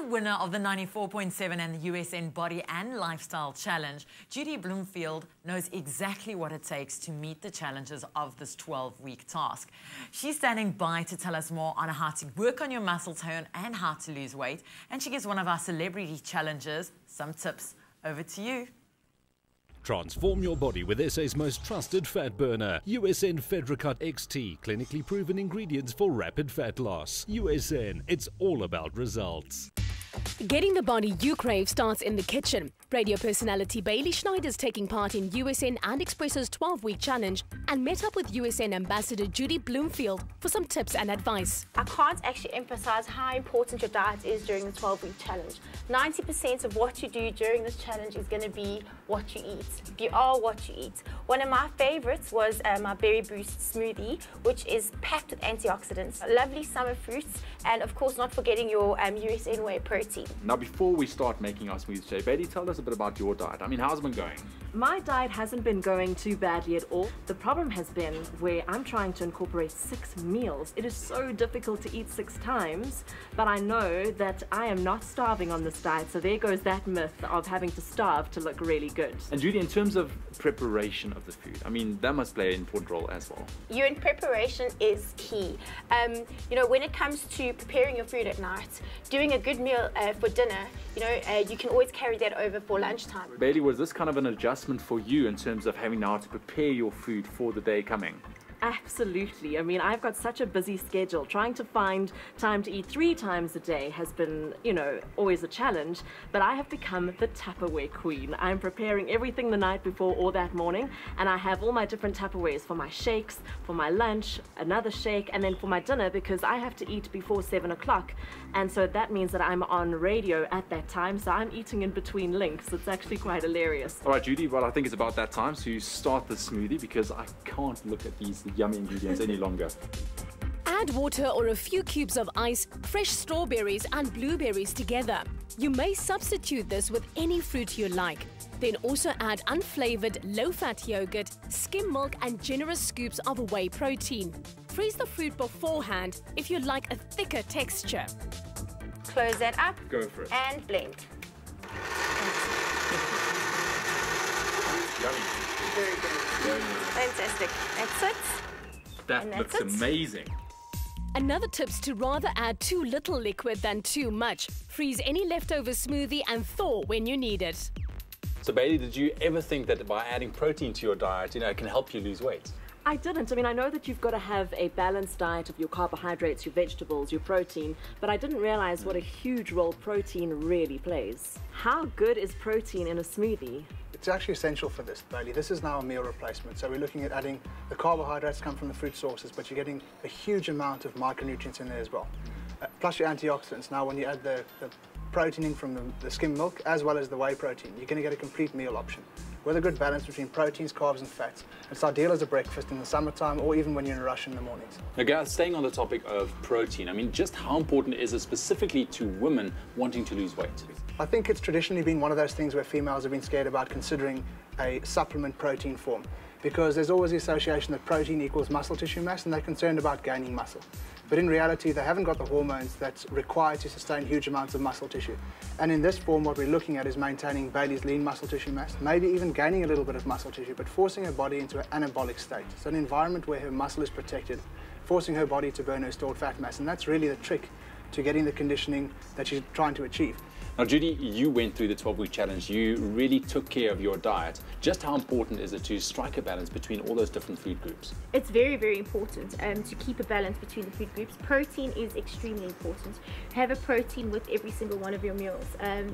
Proud winner of the 94.7 and the USN Body and Lifestyle Challenge, Judy Bloomfield knows exactly what it takes to meet the challenges of this 12-week task. She's standing by to tell us more on how to work on your muscle tone and how to lose weight. And she gives one of our celebrity challengers some tips. Over to you. Transform your body with SA's most trusted fat burner. USN FedraCut XT, clinically proven ingredients for rapid fat loss. USN, it's all about results. Getting the body you crave starts in the kitchen. Radio personality Bailey Schneider's taking part in USN and Expresso's 12-week challenge and met up with USN ambassador Judy Bloomfield for some tips and advice. I can't actually emphasize how important your diet is during the 12-week challenge. 90% of what you do during this challenge is going to be what you eat. You are what you eat. One of my favorites was my Berry Boost smoothie, which is packed with antioxidants, lovely summer fruits, and of course not forgetting your USN whey protein. Now, before we start making our smoothies today, Bailey, tell us a bit about your diet. I mean, how's it been going? My diet hasn't been going too badly at all. The problem has been where I'm trying to incorporate 6 meals. It is so difficult to eat 6 times, but I know that I am not starving on this diet, so there goes that myth of having to starve to look really good. And Judy, in terms of preparation of the food, I mean, that must play an important role as well. Your preparation is key. You know, when it comes to preparing your food at night, doing a good meal for dinner, you know, you can always carry that over for lunchtime. Bailey, was this kind of an adjustment for you in terms of having now to prepare your food for the day coming? Absolutely. I mean, I've got such a busy schedule. Trying to find time to eat 3 times a day has been, you know, always a challenge, but I have become the Tupperware queen. I'm preparing everything the night before or that morning, and I have all my different Tupperwares for my shakes, for my lunch, another shake, and then for my dinner, because I have to eat before 7 o'clock. And so that means that I'm on radio at that time, so I'm eating in between links. It's actually quite hilarious. All right, Judy, well, I think it's about that time to start the smoothie, because I can't look at these yummy ingredients any longer. Add water or a few cubes of ice, fresh strawberries and blueberries together. You may substitute this with any fruit you like. Then also add unflavored, low-fat yogurt, skim milk and generous scoops of whey protein. Freeze the fruit beforehand if you like a thicker texture. Close that up. Go for it. And blend. Yummy. Very good. Fantastic. That's it. That looks amazing. Another tip's to rather add too little liquid than too much. Freeze any leftover smoothie and thaw when you need it. So Bailey, did you ever think that by adding protein to your diet, you know, it can help you lose weight? I didn't. I mean, I know that you've got to have a balanced diet of your carbohydrates, your vegetables, your protein, but I didn't realize what a huge role protein really plays. How good is protein in a smoothie? It's actually essential for this, Bailey. This is now a meal replacement. So we're looking at adding the carbohydrates come from the fruit sources, but you're getting a huge amount of micronutrients in there as well. Plus your antioxidants. Now when you add the protein in from the skim milk as well as the whey protein, you're going to get a complete meal option with a good balance between proteins, carbs and fats. It's ideal as a breakfast in the summertime or even when you're in a rush in the mornings. Now Gareth, staying on the topic of protein, I mean, just how important is it specifically to women wanting to lose weight? I think it's traditionally been one of those things where females have been scared about considering a supplement protein form, because there's always the association that protein equals muscle tissue mass and they're concerned about gaining muscle. But in reality, they haven't got the hormones that's required to sustain huge amounts of muscle tissue. And in this form, what we're looking at is maintaining Bailey's lean muscle tissue mass, maybe even gaining a little bit of muscle tissue, but forcing her body into an anabolic state. So an environment where her muscle is protected, forcing her body to burn her stored fat mass. And that's really the trick to getting the conditioning that she's trying to achieve. Now, Judy, you went through the 12-week challenge. You really took care of your diet. Just how important is it to strike a balance between all those different food groups? It's very, very important to keep a balance between the food groups. Protein is extremely important. Have a protein with every single one of your meals.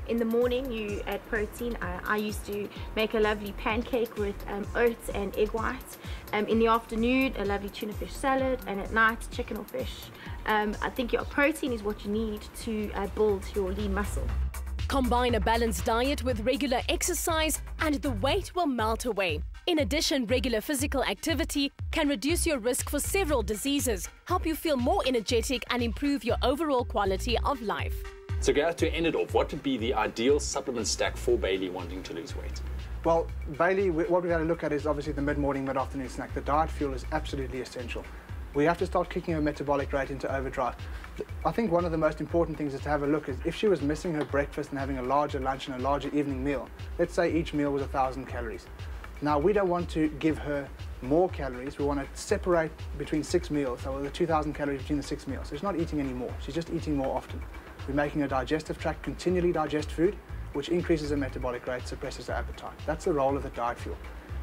In the morning, you add protein. I used to make a lovely pancake with oats and egg whites. In the afternoon, a lovely tuna fish salad, and at night, chicken or fish. I think your protein is what you need to build your lean muscle. Combine a balanced diet with regular exercise and the weight will melt away. In addition, regular physical activity can reduce your risk for several diseases, help you feel more energetic and improve your overall quality of life. So Gareth, to end it off, what would be the ideal supplement stack for Bailey wanting to lose weight? Well, Bailey, what we've got to look at is obviously the mid-morning, mid-afternoon snack. The diet fuel is absolutely essential. We have to start kicking her metabolic rate into overdrive. I think one of the most important things is to have a look is if she was missing her breakfast and having a larger lunch and a larger evening meal, let's say each meal was 1,000 calories. Now we don't want to give her more calories, we want to separate between 6 meals, so the 2,000 calories between the 6 meals. So she's not eating any more, she's just eating more often. We're making her digestive tract continually digest food, which increases her metabolic rate, suppresses her appetite. That's the role of the diet fuel.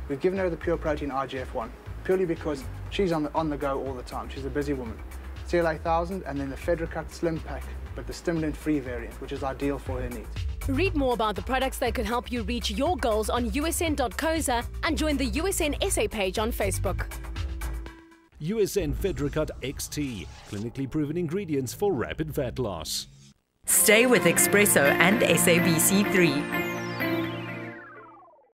We've given her the pure protein IGF-1, purely because she's on the go all the time. She's a busy woman. CLA 1000 and then the FedriCut Slim Pack, but the stimulant-free variant, which is ideal for her needs. Read more about the products that could help you reach your goals on usn.coza and join the USN SA page on Facebook. USN FedriCut XT, clinically proven ingredients for rapid fat loss. Stay with Espresso and SABC3.